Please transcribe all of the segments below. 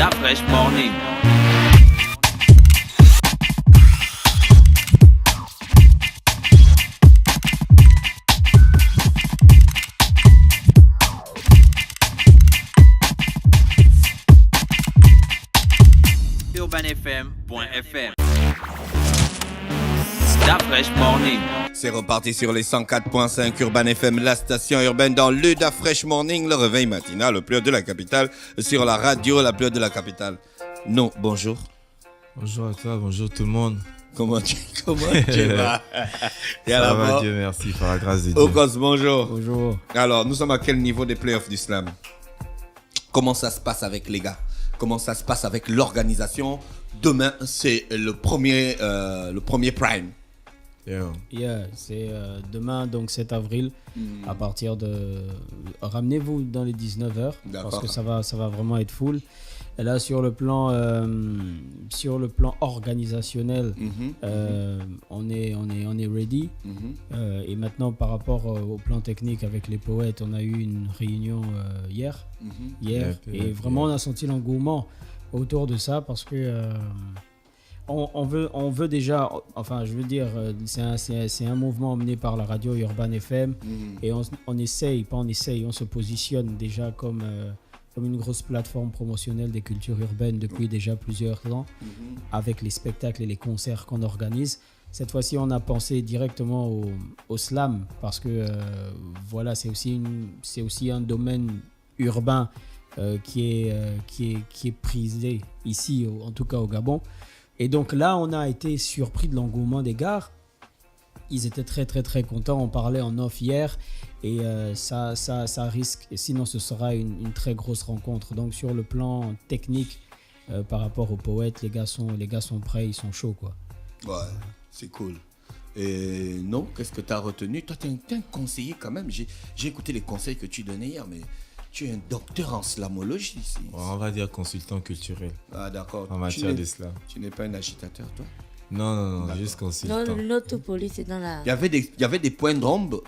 Da Fresh Morning. UrbanFM.fr. Da Fresh Morning. C'est reparti sur les 104.5 Urban FM, la station urbaine dans le Da Fresh Morning, le réveil matinal, le plus haut de la capitale, sur la radio, la plus haute de la capitale. Non, bonjour. Bonjour à toi, bonjour tout le monde. Comment tu vas? Ça va, Dieu merci, par la grâce de Dieu. Okos, bonjour. Bonjour. Alors, nous sommes à quel niveau des playoffs du slam? Comment ça se passe avec les gars? Comment ça se passe avec l'organisation? Demain, c'est le premier prime. Yeah, c'est demain, donc 7 avril, à partir de... Ramenez-vous dans les 19h, parce que ça va vraiment être full. Et là, sur le plan organisationnel, on est ready. Et maintenant, par rapport au plan technique avec les poètes, on a eu une réunion hier. Et vraiment, on a senti l'engouement autour de ça, parce que... On veut déjà, enfin je veux dire, c'est un mouvement mené par la radio Urban FM et on se positionne déjà comme une grosse plateforme promotionnelle des cultures urbaines depuis déjà plusieurs ans avec les spectacles et les concerts qu'on organise. Cette fois-ci, on a pensé directement au slam parce que voilà, c'est aussi un domaine urbain qui est prisé ici, en tout cas au Gabon. Et donc là, on a été surpris de l'engouement des gars. Ils étaient très, très, très contents. On parlait en off hier. Et ça risque, sinon ce sera une très grosse rencontre. Donc sur le plan technique, par rapport aux poètes, les gars sont prêts, ils sont chauds, quoi. Ouais, c'est cool. Et non, qu'est-ce que tu as retenu? Toi, tu es un conseiller quand même. J'ai écouté les conseils que tu donnais hier, mais... Tu es un docteur en slamologie ici. On va dire consultant culturel. Ah d'accord. En matière de slam. Tu n'es pas un agitateur, toi? Non, juste consultant. Non, l'autre police est dans la... Il y avait des points d'ombre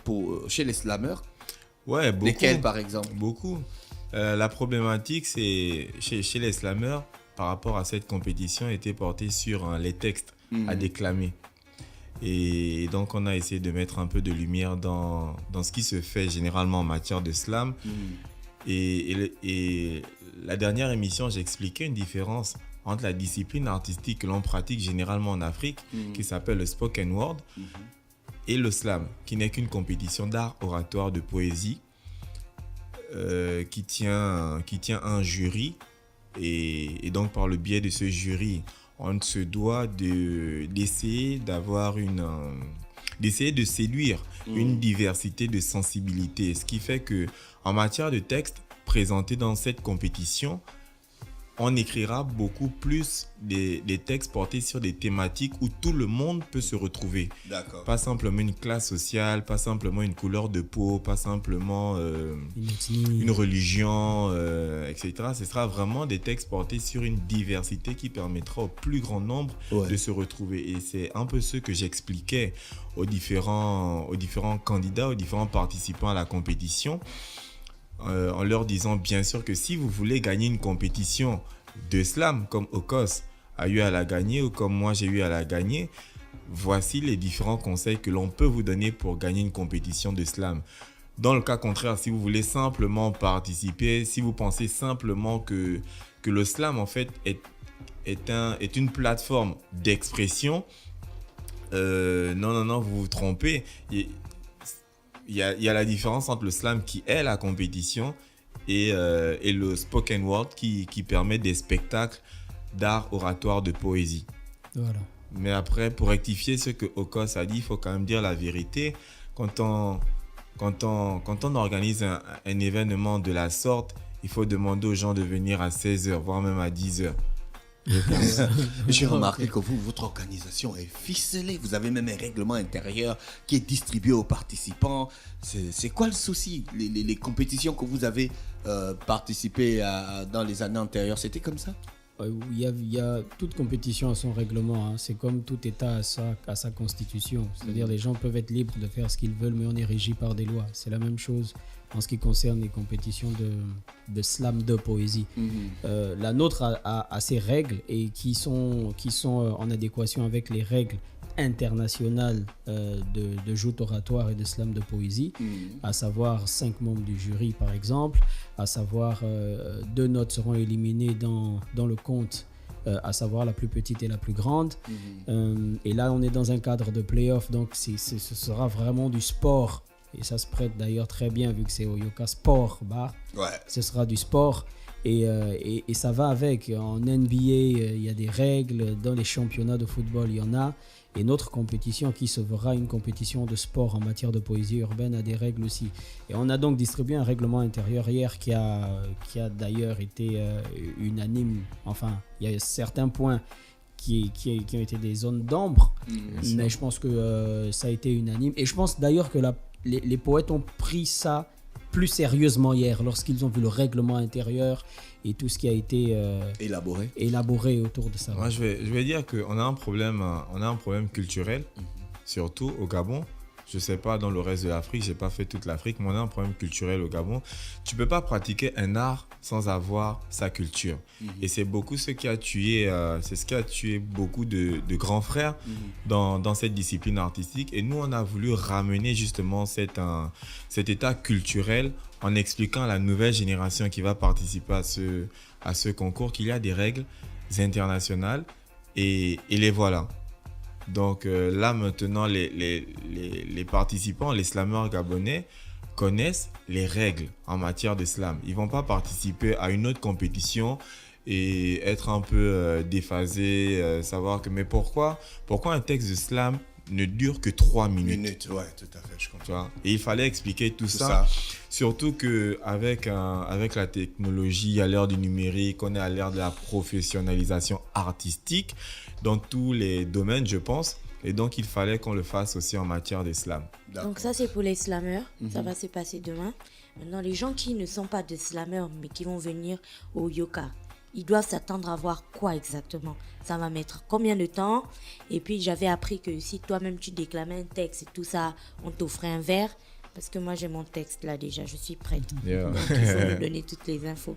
chez les slammeurs. Ouais, beaucoup. Lesquels, par exemple? Beaucoup. La problématique, c'est chez les slammeurs, par rapport à cette compétition, était portée sur les textes à déclamer. Et donc, on a essayé de mettre un peu de lumière dans ce qui se fait généralement en matière de slam. Et la dernière émission, j'expliquais une différence entre la discipline artistique que l'on pratique généralement en Afrique, qui s'appelle le spoken word, et le slam, qui n'est qu'une compétition d'art oratoire, de poésie, qui tient un jury. Et donc, par le biais de ce jury, on se doit d'essayer de séduire une diversité de sensibilités. Ce qui fait que en matière de textes présentés dans cette compétition, on écrira beaucoup plus des textes portés sur des thématiques où tout le monde peut se retrouver. D'accord. Pas simplement une classe sociale, pas simplement une couleur de peau, pas simplement une religion, etc. Ce sera vraiment des textes portés sur une diversité qui permettra au plus grand nombre de se retrouver. Et c'est un peu ce que j'expliquais aux différents candidats, aux différents participants à la compétition. En leur disant bien sûr que si vous voulez gagner une compétition de slam comme Okos a eu à la gagner ou comme moi j'ai eu à la gagner, voici les différents conseils que l'on peut vous donner pour gagner une compétition de slam. Dans le cas contraire, si vous voulez simplement participer, si vous pensez simplement que le slam en fait est une plateforme d'expression, non, vous vous trompez. Il y a la différence entre le slam qui est la compétition et le spoken word qui permet des spectacles d'art oratoire, de poésie. Voilà. Mais après, pour rectifier ce que Okos a dit, il faut quand même dire la vérité. Quand on organise un événement de la sorte, il faut demander aux gens de venir à 16h, voire même à 10h. J'ai remarqué que votre organisation est ficelée. Vous avez même un règlement intérieur qui est distribué aux participants. C'est quoi le souci? Les compétitions que vous avez participé à dans les années antérieures, c'était comme ça? Il y a toute compétition à son règlement. Hein. C'est comme tout État à sa constitution. C'est-à-dire les gens peuvent être libres de faire ce qu'ils veulent, mais on est régi par des lois. C'est la même chose en ce qui concerne les compétitions de slam de poésie. La nôtre a ses règles et qui sont en adéquation avec les règles internationales de joutes oratoires et de slam de poésie, à savoir 5 membres du jury par exemple, à savoir 2 notes seront éliminées dans le compte, à savoir la plus petite et la plus grande. Et là on est dans un cadre de play-off, donc ce sera vraiment du sport. Et ça se prête d'ailleurs très bien vu que c'est au Yoka Sport Bar. Ouais. Ce sera du sport et ça va avec. En NBA, il y a des règles. Dans les championnats de football, il y en a. Et notre compétition, qui se verra une compétition de sport en matière de poésie urbaine, a des règles aussi. Et on a donc distribué un règlement intérieur hier qui a d'ailleurs été unanime. Enfin, il y a certains points qui ont été des zones d'ombre. Mais je pense que ça a été unanime. Et je pense d'ailleurs que les poètes ont pris ça plus sérieusement hier lorsqu'ils ont vu le règlement intérieur et tout ce qui a été élaboré autour de ça. Moi, je vais dire qu'on a un problème culturel, surtout au Gabon. Je ne sais pas dans le reste de l'Afrique, je n'ai pas fait toute l'Afrique, mais on a un problème culturel au Gabon. Tu ne peux pas pratiquer un art sans avoir sa culture. Et c'est beaucoup ce qui a tué, beaucoup de grands frères dans cette discipline artistique. Et nous, on a voulu ramener justement cet état culturel en expliquant à la nouvelle génération qui va participer à ce concours qu'il y a des règles internationales et les voilà. Donc là maintenant les participants, les slammeurs gabonais connaissent les règles en matière de slam. Ils ne vont pas participer à une autre compétition et être un peu déphasés, savoir que mais pourquoi un texte de slam ne dure que 3 minutes. Ouais, tout à fait, je comprends. Et il fallait expliquer tout ça. Surtout qu'avec la technologie, à l'ère du numérique, on est à l'ère de la professionnalisation artistique dans tous les domaines, je pense. Et donc, il fallait qu'on le fasse aussi en matière de slam. Donc ça, c'est pour les slammeurs. Ça va se passer demain. Maintenant, les gens qui ne sont pas des slammeurs, mais qui vont venir au Yoka, ils doivent s'attendre à voir quoi exactement? Ça va mettre combien de temps? Et puis, j'avais appris que si toi-même, tu déclamais un texte et tout ça, on t'offrait un verre. Parce que moi, j'ai mon texte là déjà, je suis prête. Donc, il faut me donner toutes les infos.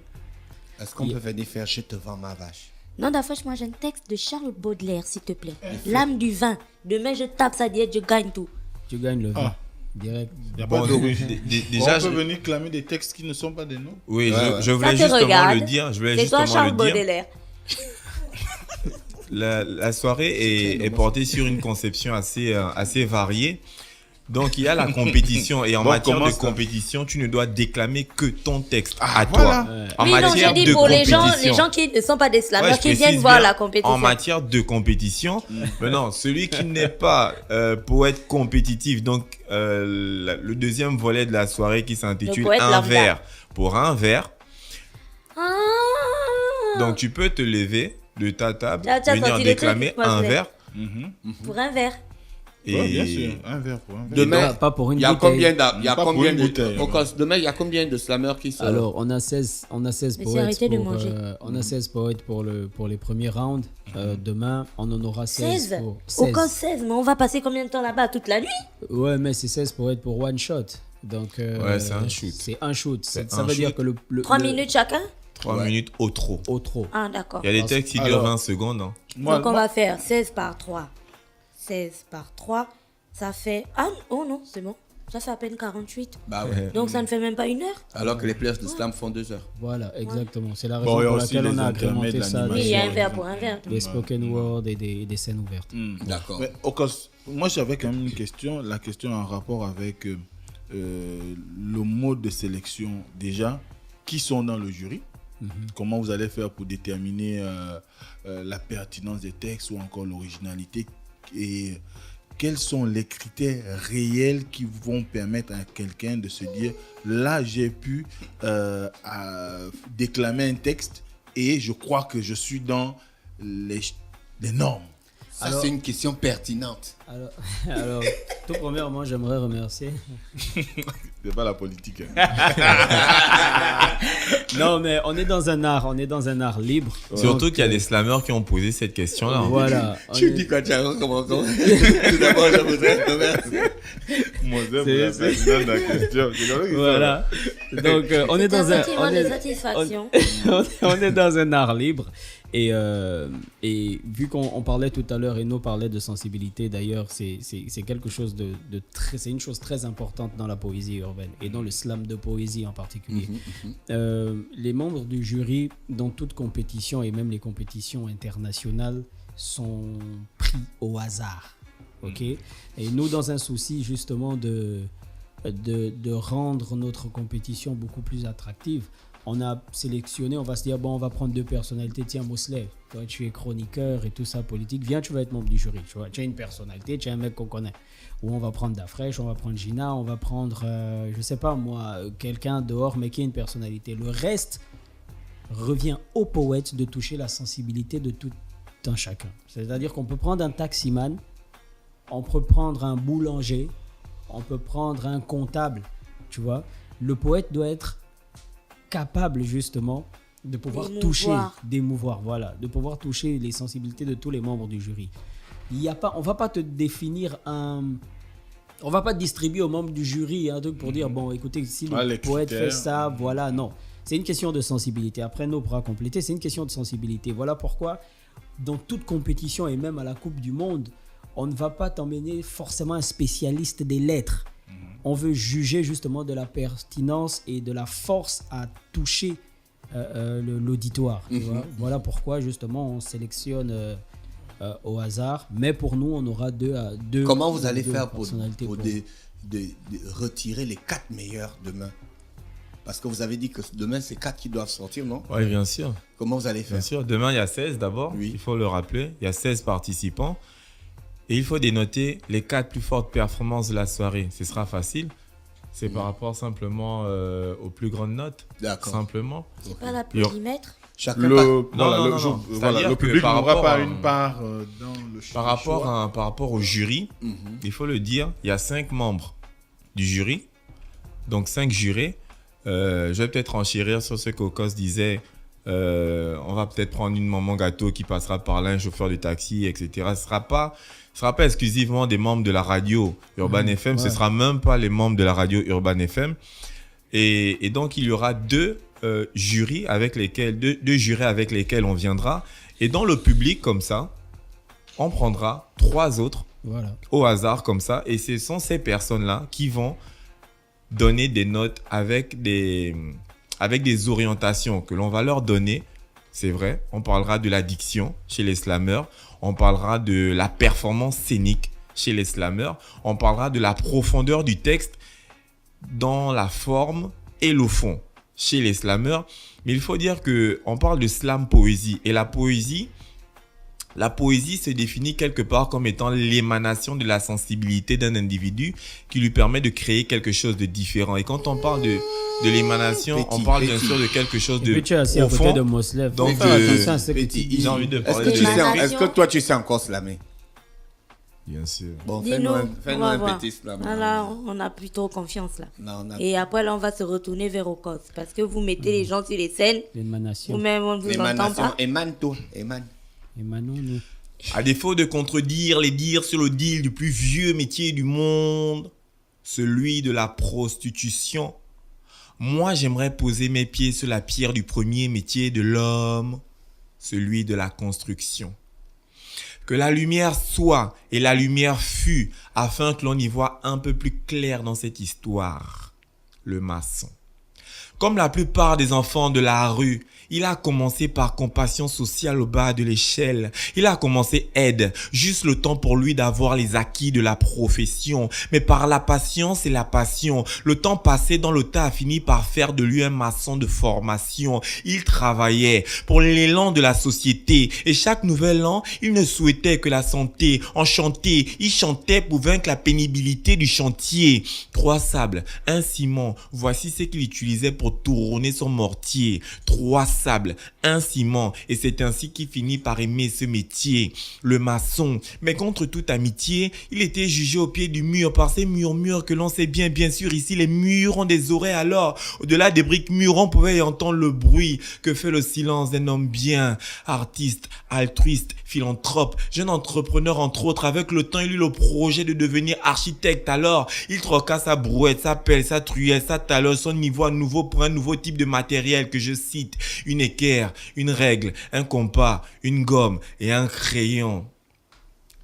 Est-ce qu'on peut venir faire « Je te vends ma vache » Non, d'affaire, moi, j'ai un texte de Charles Baudelaire, s'il te plaît. L'âme du vin. Demain, je tape ça, je gagne tout. Tu gagnes le vin. Direct. Déjà, on peut venir clamer des textes qui ne sont pas des noms. Oui, je voulais justement le dire. C'est toi, Charles Baudelaire. La soirée est portée sur une conception assez variée. Donc, il y a la compétition. Et en matière de compétition, tu ne dois déclammer que ton texte à toi. En matière de pour les gens qui ne sont pas des slammeurs, qui viennent voir la compétition. En matière de compétition, maintenant, celui qui n'est pas poète compétitif, donc le deuxième volet de la soirée qui s'intitule Un verre pour un verre. Donc, tu peux te lever de ta table, venir déclamer un verre. Pour un verre. Ouais, bien sûr, un verre pour un verre. Demain, pas pour une bouteille. Demain, il y a combien de slammeurs qui sont... Alors, on a 16 poètes pour les premiers rounds. Demain, on en aura 16 pour... 16. Aucun 16, mais on va passer combien de temps là-bas? Toute la nuit? Ouais, mais c'est 16 poètes pour one shot. Donc, c'est un shoot. C'est un shoot. Ça veut dire que 3 minutes chacun? 3 minutes au trop. Ah, d'accord. Il y a des textes qui durent 20 secondes. Hein. Donc, on va faire 16 par 3. 16 par 3, ça fait... Ah, oh non, c'est bon. Ça fait à peine 48. Bah ouais. Donc, ça ne fait même pas 1 heure. Alors que les players de slam font 2 heures. Voilà, exactement. C'est la raison pour laquelle on a agrémenté ça. Oui, il y a un verre pour un verre. Des spoken word et des scènes ouvertes. D'accord. Mais, moi, j'avais quand même une question. La question en rapport avec le mode de sélection. Déjà, qui sont dans le jury? Comment vous allez faire pour déterminer la pertinence des textes ou encore l'originalité? Et quels sont les critères réels qui vont permettre à quelqu'un de se dire là j'ai pu déclamer un texte et je crois que je suis dans les normes? Ça, c'est une question pertinente. Alors tout premièrement, j'aimerais remercier. C'est pas la politique. Non, mais on est dans un art libre. Surtout qu'il y a des slammeurs qui ont posé cette question-là. Voilà. Tu dis quoi, Thiago? Comment? Tout d'abord, je voudrais remercier. C'est la question. Voilà. Donc, on est dans un... sentiment de satisfaction. On est dans un art libre. Et vu qu'on parlait tout à l'heure, Eno parlait de sensibilité, d'ailleurs, c'est quelque chose de très, c'est une chose très importante dans la poésie urbaine et dans le slam de poésie en particulier. Les membres du jury dans toute compétition et même les compétitions internationales sont pris au hasard. Ok. Et nous, dans un souci justement de rendre notre compétition beaucoup plus attractive, on a sélectionné, on va se dire, bon, on va prendre 2 personnalités. Tiens, Mosley, toi, tu es chroniqueur et tout ça, politique. Viens, tu vas être membre du jury. Tu vois, tu as une personnalité, tu es un mec qu'on connaît. Ou on va prendre Dafresh, on va prendre Gina, on va prendre, je sais pas moi, quelqu'un dehors, mais qui a une personnalité. Le reste revient au poète de toucher la sensibilité de tout un chacun. C'est-à-dire qu'on peut prendre un taximan, on peut prendre un boulanger, on peut prendre un comptable, tu vois. Le poète doit être capable justement de pouvoir d'émouvoir, voilà, de pouvoir toucher les sensibilités de tous les membres du jury. On va pas te définir on va pas distribuer aux membres du jury un truc pour dire bon, écoutez, si le poète fait ça, voilà, non. C'est une question de sensibilité. Après, nous pourra compléter, c'est une question de sensibilité. Voilà pourquoi dans toute compétition et même à la Coupe du Monde, on ne va pas t'emmener forcément un spécialiste des lettres. On veut juger justement de la pertinence et de la force à toucher l'auditoire. Voilà pourquoi justement on sélectionne au hasard. Mais pour nous, on aura deux. Comment vous allez faire pour retirer les 4 meilleurs demain? Parce que vous avez dit que demain, c'est 4 qui doivent sortir, non? Oui, bien sûr. Comment vous allez faire? Bien sûr. Demain, il y a 16 d'abord. Oui. Il faut le rappeler. Il y a 16 participants. Et il faut dénoter les 4 plus fortes performances de la soirée. Ce sera facile. C'est par rapport simplement aux plus grandes notes. D'accord. Simplement. C'est pas l'applaudimètre? Chacun le public n'aura pas une part dans le choix. Par rapport au jury, il faut le dire, il y a 5 membres du jury. Donc 5 jurés. Je vais peut-être enchérir sur ce qu'Ocos disait. On va peut-être prendre une maman gâteau qui passera par là, un chauffeur de taxi, etc. Ce ne sera pas exclusivement des membres de la radio Urban FM, ce ne sera même pas les membres de la radio Urban FM. Et donc, il y aura 2 jurys avec lesquels on viendra. Et dans le public, comme ça, on prendra 3 autres au hasard, comme ça. Et ce sont ces personnes-là qui vont donner des notes avec des orientations que l'on va leur donner. C'est vrai, on parlera de la diction chez les slammeurs, on parlera de la performance scénique chez les slammeurs, on parlera de la profondeur du texte dans la forme et le fond chez les slammeurs. Mais il faut dire qu'on parle de slam poésie et la poésie se définit quelque part comme étant l'émanation de la sensibilité d'un individu qui lui permet de créer quelque chose de différent. Et quand on parle de l'émanation, on parle bien sûr de quelque chose de profond. De Moslev. Donc, attention à ce que tu dis. J'ai envie de parler Est-ce que toi, tu sais encore slammer? Bien sûr. Bon, fais-nous un petit slam. Là, on a plutôt confiance là. Non, et après, là, on va se retourner vers Ocos. Parce que vous mettez les gens sur les scènes. L'émanation. Vous-même, on ne vous entend pas. Émane-toi. Émanons-nous. À défaut de contredire les dires sur le deal du plus vieux métier du monde, celui de la prostitution, moi j'aimerais poser mes pieds sur la pierre du premier métier de l'homme, celui de la construction. Que la lumière soit et la lumière fut, afin que l'on y voit un peu plus clair dans cette histoire. Le maçon. Comme la plupart des enfants de la rue, il a commencé par compassion sociale au bas de l'échelle. Il a commencé aide, juste le temps pour lui d'avoir les acquis de la profession. Mais par la patience et la passion, le temps passé dans le tas a fini par faire de lui un maçon de formation. Il travaillait pour l'élan de la société et chaque nouvel an, il ne souhaitait que la santé. Enchanté, il chantait pour vaincre la pénibilité du chantier. 3 sables, un ciment, voici ce qu'il utilisait pour pour tourner son mortier. 3 sables, 1 ciment. Et c'est ainsi qu'il finit par aimer ce métier. Le maçon. Mais contre toute amitié, il était jugé au pied du mur par ces murmures que l'on sait bien sûr ici, les murs ont des oreilles alors. Au-delà des briques mûres, on pouvait y entendre le bruit que fait le silence d'un homme bien, artiste, altruiste, philanthrope, jeune entrepreneur entre autres. Avec le temps, il eut le projet de devenir architecte. Alors, il troqua sa brouette, sa pelle, sa truelle, sa taloche, son niveau à nouveau pour un nouveau type de matériel que je cite. Une équerre, une règle, un compas, une gomme et un crayon.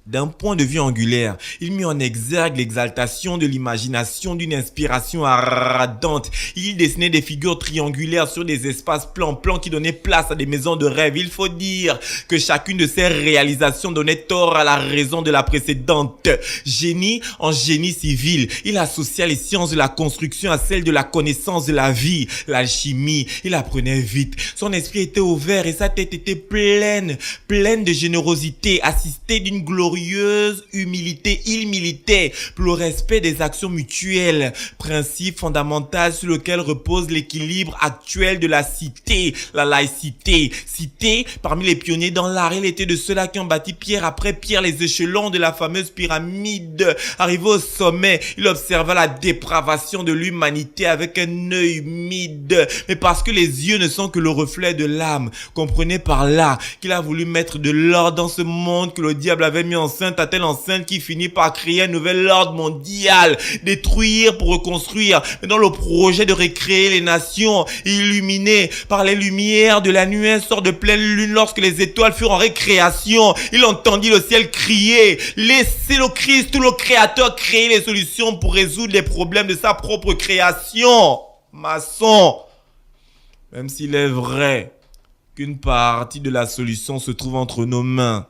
D'un point de vue angulaire, il mit en exergue l'exaltation de l'imagination d'une inspiration ardente. Il dessinait des figures triangulaires sur des espaces plans qui donnaient place à des maisons de rêve. Il faut dire que chacune de ces réalisations donnait tort à la raison de la précédente. Génie en génie civil, il associa les sciences de la construction à celles de la connaissance de la vie. L'alchimie, il apprenait vite. Son esprit était ouvert et sa tête était pleine de générosité, assistée d'une glorieuse humilité. Il militait pour le respect des actions mutuelles, principe fondamental sur lequel repose l'équilibre actuel de la cité, la laïcité. Cité, parmi les pionniers dans l'art, il était de ceux-là qui ont bâti pierre après pierre les échelons de la fameuse pyramide. Arrivé au sommet, il observa la dépravation de l'humanité avec un œil humide. Mais parce que les yeux ne sont que le reflet de l'âme, comprenez par là qu'il a voulu mettre de l'ordre dans ce monde que le diable avait mis enceinte à telle enceinte qui finit par créer un nouvel ordre mondial, détruire pour reconstruire, mais dans le projet de recréer les nations, illuminées par les lumières de la nuit, un sort de pleine lune lorsque les étoiles furent en récréation. Il entendit le ciel crier, laissez le Christ, le Créateur, créer les solutions pour résoudre les problèmes de sa propre création. Maçon, même s'il est vrai qu'une partie de la solution se trouve entre nos mains,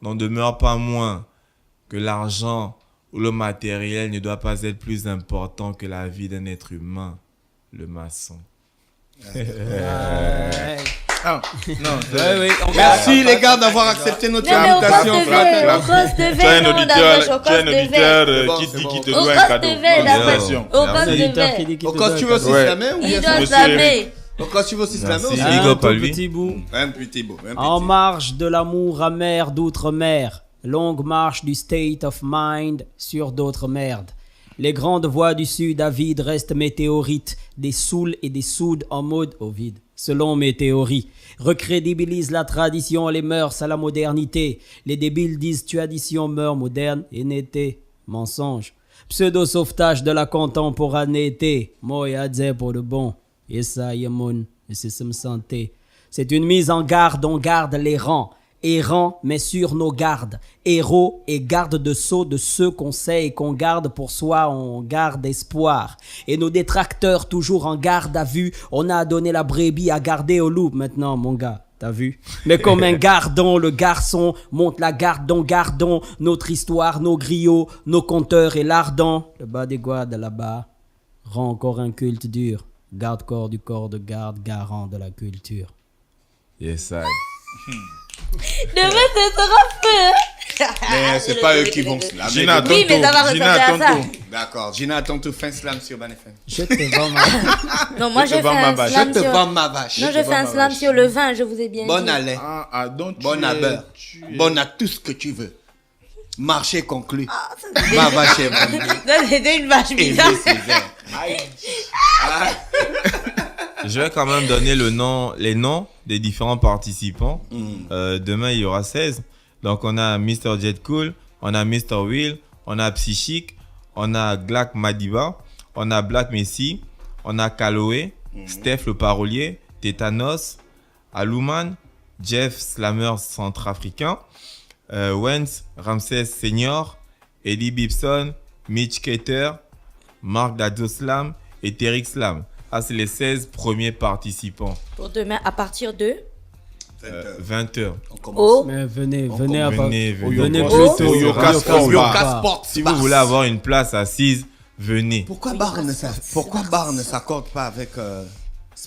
n'en demeure pas moins que l'argent ou le matériel ne doit pas être plus important que la vie d'un être humain, le maçon. Merci les gars d'avoir accepté notre invitation. Tu as un auditeur qui dit qu'il te doit un cadeau. Au cas tu veux aussi slammer ou bien au cas tu veux aussi slammer aussi. Un petit bout. Un petit bout. En marche de l'amour amer d'outre-mer, longue marche du state of mind sur d'autres merdes. Les grandes voies du sud avides restent météorites, des soules et des soudes en mode Ovid. Selon mes théories, recrédibilise la tradition, les mœurs à la modernité. Les débiles disent tradition meurt moderne et n'était mensonge. Pseudo-sauvetage de la contemporanéité. Moi et pour le bon. Et ça, Yamoun, et c'est ça me santé. C'est une mise en garde, on garde les rangs. Errants, mais sur nos gardes. Héros et garde de sceau de ceux qu'on sait et qu'on garde pour soi, on garde espoir. Et nos détracteurs toujours en garde à vue, on a donné la brebis à garder au loup maintenant, mon gars. T'as vu? Mais comme un gardon, le garçon monte la garde dont gardons notre histoire, nos griots, nos conteurs et l'ardent. Le bas des guades là-bas rend encore un culte dur. Garde-corps du corps de garde, garant de la culture. Yes, I. Demain, ce sera feu. Mais c'est pas eux qui vont slammer. Gina, Oui, mais ça va ressembler à ça. D'accord. Gina, attends tout fin slam sur Ban FM. Je te vends ma... Non, moi, j'ai fait un slam Je te sur... vends ma vache. Non, j'ai fait un slam sur le vin, je vous ai bien dit. Bonne à lait. Donc Bonne à beurre. Bonne à tout ce que tu veux. Marché conclu. Ma vache est vendue. C'était une vache Et bizarre. Je vais quand même donner les noms des différents participants. Demain, il y aura 16. Donc, on a Mr. Jet Cool, on a Mr. Will, on a Psychic, on a Glack Madiba, on a Black Messi, on a Kaloé, Steph le parolier, Tétanos, Alouman, Jeff Slammer centrafricain, Wentz Ramsès Senior, Eddie Bibson, Mitch Keter, Marc Dadoslam et Terry Slam. Ah, c'est les 16 premiers participants. Pour demain, à partir de 20h. On commence. Mais venez Venez plus tôt. au Yoka Sport Bar. Sport Si vous voulez avoir une place assise, venez. Pourquoi Bar ne s'accorde pas avec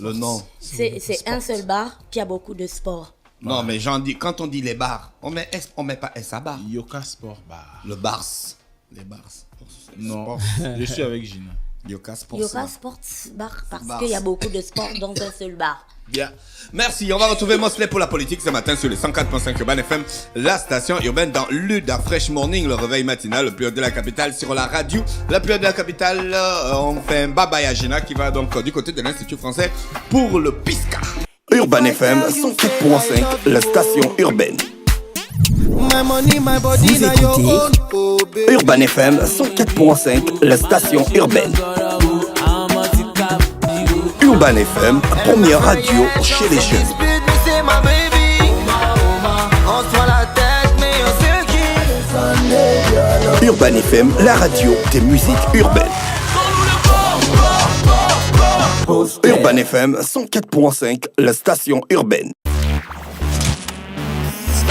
le nom? C'est un seul bar qui a beaucoup de sport. Non, mais j'en dis, quand on dit les bars, on met pas SA Bar. Yoka Sport Bar. Le Bars. Les Bars. Non, je suis avec Gina. Yoka Sports Yoka Bar. Sports Bar, parce Bar. qu'il y a beaucoup de sport dans un seul bar. Bien. Merci. On va retrouver Mosley pour la politique ce matin sur les 104.5 Urban FM, la station urbaine dans l'Uda Fresh Morning, le réveil matinal, le plus haut de la capitale sur la radio. La plus haute de la capitale, on fait un bye bye à Gina qui va donc du côté de l'Institut français pour le PISCA. Urban FM 104.5, la station urbaine. Vous écoutez Urban FM 104.5, la station urbaine. Urban FM, première radio chez les jeunes. Urban FM, la radio des musiques urbaines. Urban FM 104.5, la station urbaine.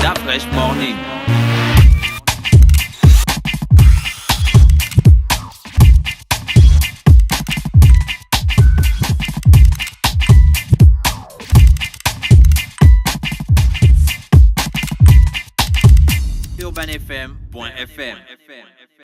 La Fresh Morning. UrbanFM.fm